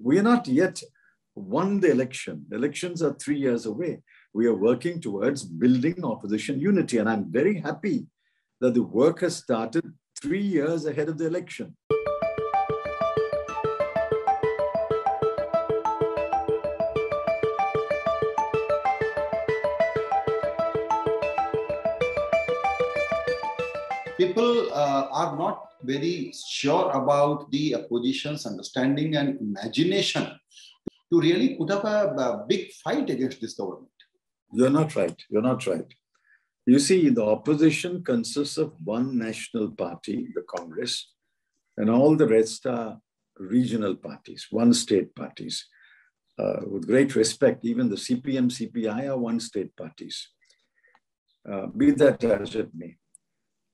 We are not yet won the election. The elections are 3 years away. We are working towards building opposition unity. And I'm very happy that the work has started 3 years ahead of the election. People are not very sure about the opposition's understanding and imagination to really put up a big fight against this government. You're not right. You're not right. You see, the opposition consists of one national party, the Congress, and all the rest are regional parties, one state parties. With great respect, even the CPM, CPI are one state parties. Be that as it may.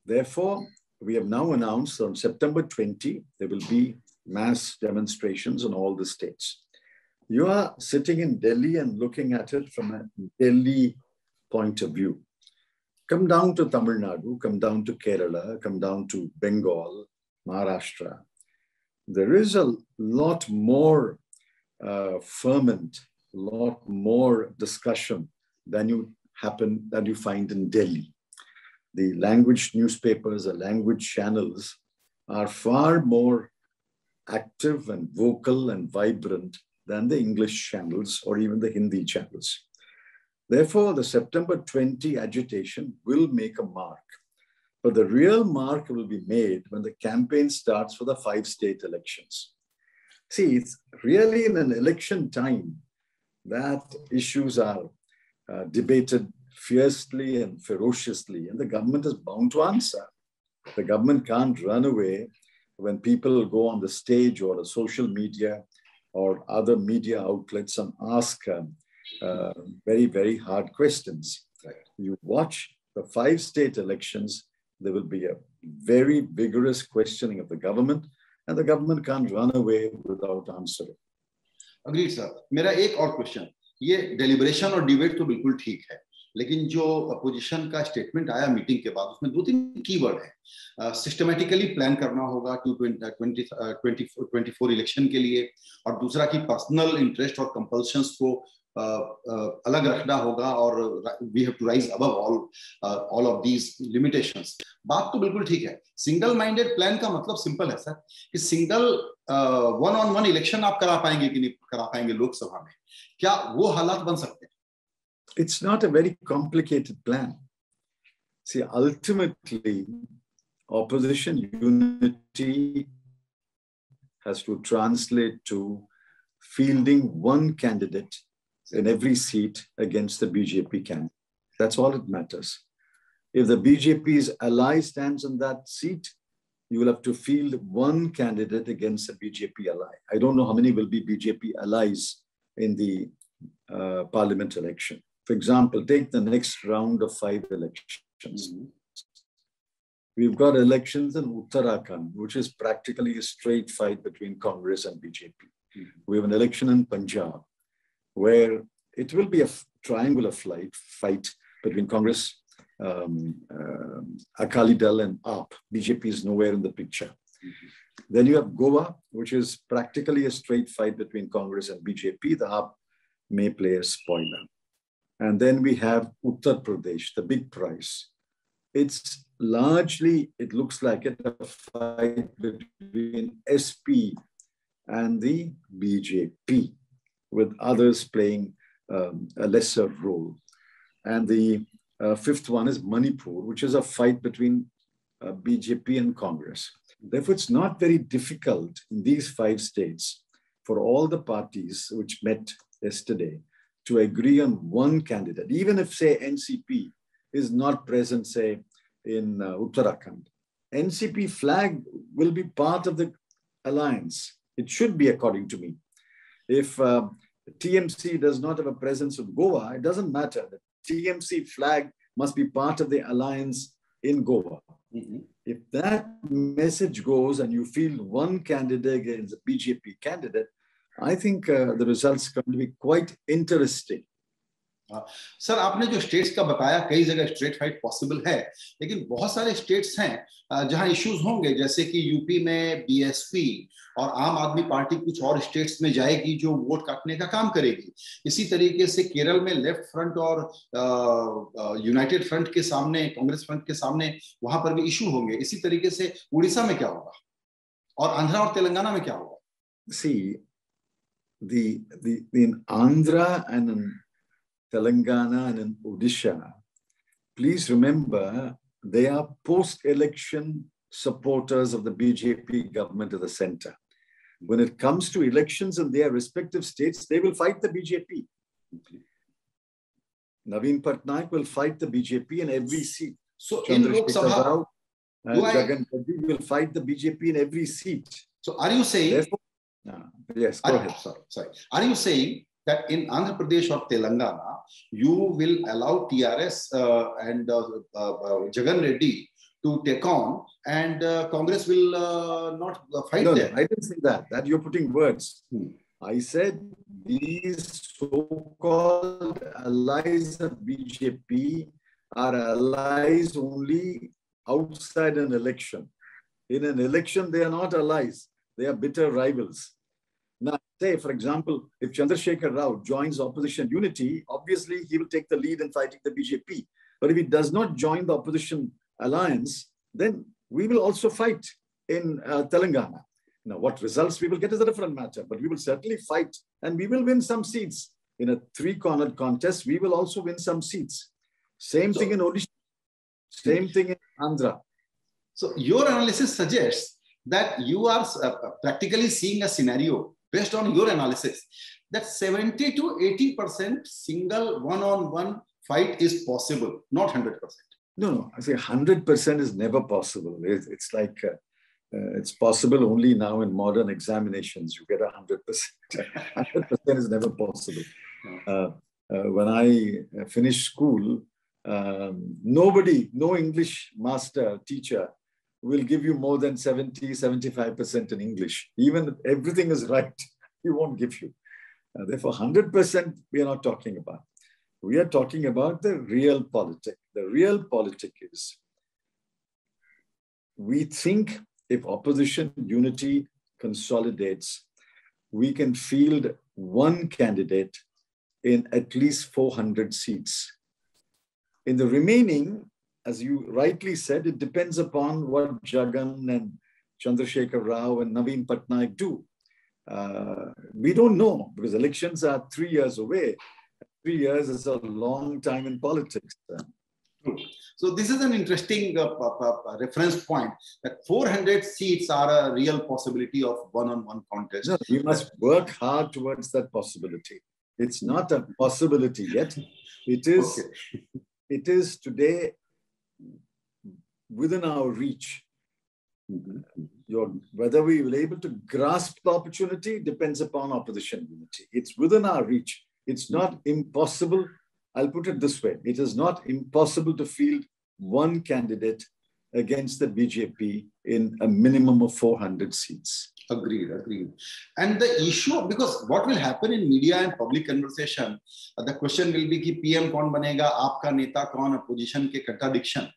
Therefore, we have now announced on September 20, there will be mass demonstrations in all the states. You are sitting in Delhi and looking at it from a Delhi point of view. Come down to Tamil Nadu, come down to Kerala, come down to Bengal, Maharashtra. There is a lot more ferment, a lot more discussion than you find in Delhi. The language newspapers, the language channels are far more active and vocal and vibrant than the English channels or even the Hindi channels. Therefore, the September 20 agitation will make a mark. But the real mark will be made when the campaign starts for the 5 state elections. See, it's really in an election time that issues are debated fiercely and ferociously, and the government is bound to answer. The government can't run away when people go on the stage or the social media or other media outlets and ask very, very hard questions. You watch the 5 state elections, there will be a very vigorous questioning of the government, and the government can't run away without answering. Agreed, sir. मेरा एक और question, ये deliberation और debate तो बिल्कुल ठीक है, लेकिन जो अपोजिशन का स्टेटमेंट आया मीटिंग के बाद उसमें 2-3 कीवर्ड हैं. सिस्टमैटिकली प्लान करना होगा 2024 इलेक्शन के लिए, और दूसरा कि पर्सनल इंटरेस्ट और कंपल्शंस को अलग रखना होगा, और we have to rise above all of these limitations. बात तो बिल्कुल ठीक है. सिंगल माइंडेड प्लान का मतलब सिंपल है सर, कि single one on one election आप करा पाएंगे कि नहीं करा पाएंगे लोकसभा में, क्या वो हालात बन सकते हैं? It's not a very complicated plan. See, ultimately, opposition unity has to translate to fielding one candidate in every seat against the BJP candidate. That's all it matters. If the BJP's ally stands in that seat, you will have to field one candidate against a BJP ally. I don't know how many will be BJP allies in the parliament election. For example, take the next round of 5 elections. We've got elections in Uttarakhand, which is practically a straight fight between Congress and BJP. We have an election in Punjab, where it will be a triangular fight between Congress, Akali Dal and AAP. BJP is nowhere in the picture. Then you have Goa, which is practically a straight fight between Congress and BJP. The AAP may play a spoiler. And then we have Uttar Pradesh, the big prize. It's largely, it looks like it, a fight between SP and the BJP, with others playing a lesser role. And the 5th one is Manipur, which is a fight between BJP and Congress. Therefore, it's not very difficult in these 5 states for all the parties which met yesterday to agree on one candidate, even if, say, NCP is not present, say, in Uttarakhand. NCP flag will be part of the alliance. It should be, according to me. If TMC does not have a presence in Goa, it doesn't matter. The TMC flag must be part of the alliance in Goa. If that message goes and you field one candidate against a BJP candidate, I think the results are going to be quite interesting. Sir आपने जो states का बताया, कई जगह straight fight possible है, लेकिन बहुत सारे स्टेट्स हैं जहां इश्यूज होंगे, जैसे कि यूपी में बीएसपी और आम आदमी पार्टी कुछ और स्टेट्स में जाएगी जो वोट काटने का काम करेगी। इसी तरीके से केरल में लेफ्ट फ्रंट और यूनाइटेड फ्रंट के सामने, कांग्रेस फ्रंट के सामने वहां पर भी इशू होंगे। इसी तरीके से उड़ीसा में क्या होगा और आंध्रा और तेलंगाना में क्या होगा? See, in Andhra and in Telangana and in Odisha, please remember they are post-election supporters of the BJP government of the center. When it comes to elections in their respective states, they will fight the BJP. Naveen Patnaik will fight the BJP in every seat. So in Lok Sabha, Jagan Reddy will fight the BJP in every seat. So are you saying? Therefore, yes, go ahead. Sorry. Are you saying that in Andhra Pradesh or Telangana, you will allow TRS and Jagan Reddy to take on, and Congress will not fight them? No, I didn't say that. That you're putting words. I said these so-called allies of BJP are allies only outside an election. In an election, they are not allies. They are bitter rivals. Now, say, for example, if Chandrasekhar Rao joins opposition unity, obviously he will take the lead in fighting the BJP. But if he does not join the opposition alliance, then we will also fight in Telangana. Now, what results we will get is a different matter, but we will certainly fight and we will win some seats. In a three-cornered contest, we will also win some seats. Same thing in Odisha, same thing in Andhra. So your analysis suggests that you are practically seeing a scenario based on your analysis that 70 to 80% single one-on-one fight is possible, not 100%. No, I say 100% is never possible. It's like it's possible only now in modern examinations. You get 100%. 100% is never possible. When I finished school, no English master, teacher will give you more than 70, 75% in English. Even if everything is right, he won't give you. Therefore, 100% we are not talking about. We are talking about the real politic. The real politic is, we think if opposition unity consolidates, we can field one candidate in at least 400 seats. In the remaining, as you rightly said, it depends upon what Jagan and Chandrasekhar Rao and Naveen Patnaik do. We don't know because elections are 3 years away. 3 years is a long time in politics. So this is an interesting reference point that 400 seats are a real possibility of one-on-one contest. No, we must work hard towards that possibility. It's not a possibility yet. It is, okay. It is today within our reach. Whether we will be able to grasp the opportunity depends upon opposition unity. It's within our reach. It's not impossible. I'll put it this way. It is not impossible to field one candidate against the BJP in a minimum of 400 seats. Agreed. And the issue, because what will happen in media and public conversation, the question will be ki PM kaun banega, aapka neta kaun, opposition ke contradiction.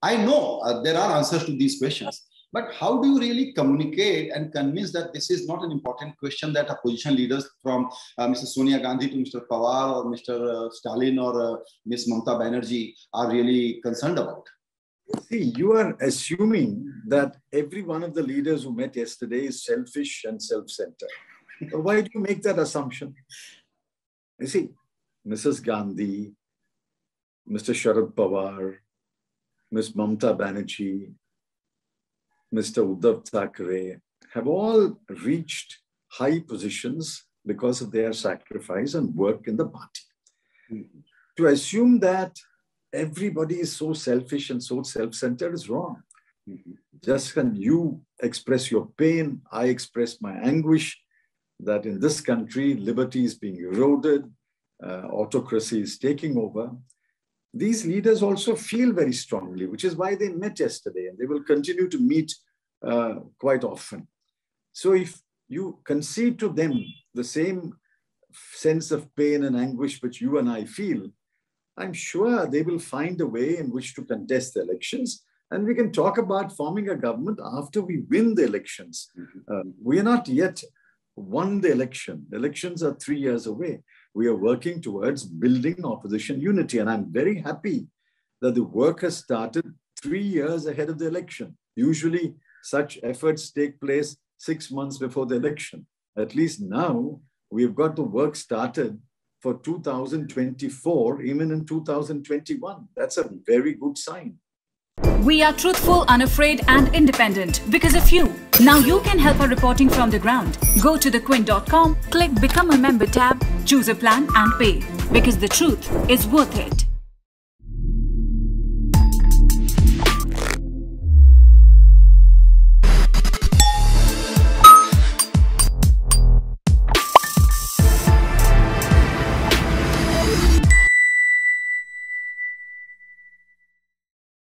I know there are answers to these questions, but how do you really communicate and convince that this is not an important question that opposition leaders from Mr. Sonia Gandhi to Mr. Pawar or Mr. Stalin or Ms. Mamata Banerjee are really concerned about? See, you are assuming that every one of the leaders who met yesterday is selfish and self-centered. Why do you make that assumption? You see, Mrs. Gandhi, Mr. Sharad Pawar, Ms. Mamata Banerjee, Mr. Uddhav Thackeray have all reached high positions because of their sacrifice and work in the party. To assume that everybody is so selfish and so self-centered is wrong. Just when you express your pain, I express my anguish that in this country, liberty is being eroded, autocracy is taking over. These leaders also feel very strongly, which is why they met yesterday, and they will continue to meet quite often. So if you concede to them the same sense of pain and anguish which you and I feel, I'm sure they will find a way in which to contest the elections, and we can talk about forming a government after we win the elections. We are not yet won the election. The elections are 3 years away. We are working towards building opposition unity, and I'm very happy that the work has started 3 years ahead of the election. Usually, such efforts take place 6 months before the election. At least now, we've got the work started for 2024, even in 2021. That's a very good sign. We are truthful, unafraid and independent because of you. Now you can help our reporting from the ground. Go to thequint.com, click Become a Member tab, choose a plan and pay. Because the truth is worth it.